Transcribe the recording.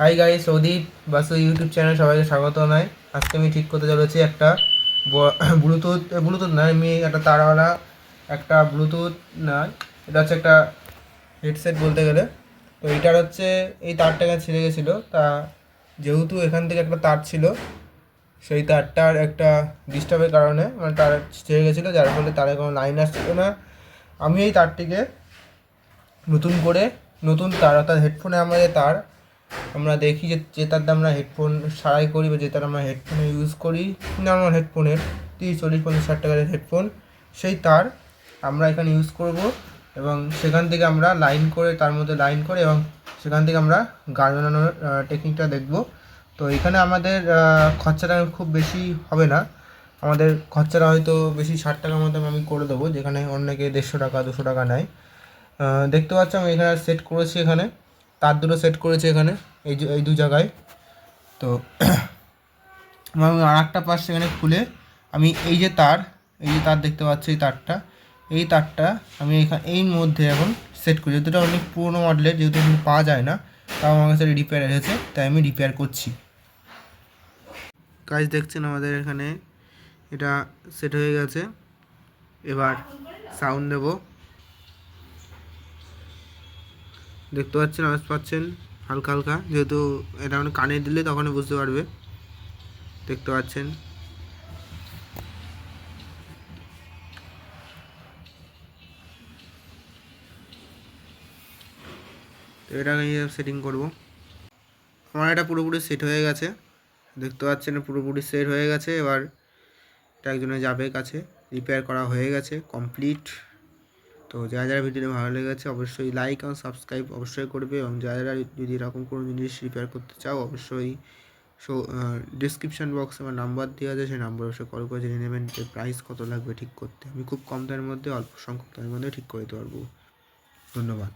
Hi guys, Soudip Basu YouTube channel সবাইকে স্বাগত জানাই। আজকে আমি ঠিক করতে চলেছি একটা ব্লুটুথ ব্লুটুথ না, আমি একটা তারওয়ালা একটা ব্লুটুথ না, এটা হচ্ছে একটা হেডসেট বলতে গেলে। তো এটার হচ্ছে এই তারটা ছিঁড়ে গেছিলো, তা যেহেতু এখান থেকে একটা তার ছিল, সেই তারটার একটা ডিস্টার্বের কারণে মানে তার ছিঁড়ে গেছিলো, যার ফলে তারে কোনো লাইন আসছিল না। আমি এই তারটিকে নতুন করে নতুন তার অর্থাৎ হেডফোনে আমাদের তার আমরা দেখি যে তার দিয়ে আমরা হেডফোন সারাই করি বা যে তার আমরা হেডফোনে ইউজ করি, নর্মাল হেডফোনের 30, 40, 50 টাকার হেডফোন, সেই তার আমরা এখানে ইউজ করব এবং সেখান থেকে আমরা লাইন করে তার মধ্যে লাইন করে এবং সেখান থেকে আমরা গান বানানোর টেকনিকটা দেখব। তো এখানে আমাদের খরচাটা খুব বেশি হবে না, আমাদের খরচাটা হয়তো বেশি 60 টাকার মতো আমি করে দেবো, যেখানে অনেকে 150 টাকা 200 টাকা নেয়। দেখতে পাচ্ছ আমি এখানে সেট করেছি, এখানে তার দুটো সেট করেছি এখানে এই দু জায়গায়। তো আমি আর একটা পাশ সেখানে খুলে আমি এই যে তার দেখতে পাচ্ছি, এই তারটা আমি এখানে এই মধ্যে এখন সেট করি। যেহেতু এটা অনেক পুরোনো মডেলের, যেহেতু এখানে পাওয়া যায় না, তাও আমার কাছে রিপেয়ার এসেছে, তাই আমি রিপেয়ার করছি। কাজ দেখছেন আমাদের এখানে এটা সেট হয়ে গেছে। এবার সাউন্ড দেবো, দেখতে পাচ্ছেন, আওয়াজ পাচ্ছেন হালকা হালকা, যেহেতু এটা মানে কানে দিলে তখনই বুঝতে পারবে। দেখতে পাচ্ছেন তো এটা আমি সেটিং করব। আমার এটা পুরোপুরি সেট হয়ে গেছে, দেখতে পাচ্ছেন পুরোপুরি সেট হয়ে গেছে। এবার এটা একজনের যাবে কাছে, রিপেয়ার করা হয়ে গেছে কমপ্লিট। তো যারা যারা ভিডিওটা ভালো লেগেছে অবশ্যই লাইক এবং সাবস্ক্রাইব অবশ্যই করবে, এবং যারা যারা যদি এরকম কোনো জিনিস রিপেয়ার করতে চাও অবশ্যই ডিসক্রিপশান বক্সে আমার নাম্বার দেওয়া আছে, সেই নাম্বার অবশ্যই কল করে জেনে নেবেন যে প্রাইস কত লাগবে ঠিক করতে। আমি খুব কম দামের মধ্যে অল্প সংখ্যক দামের মধ্যে ঠিক করে দিতে পারবো। ধন্যবাদ।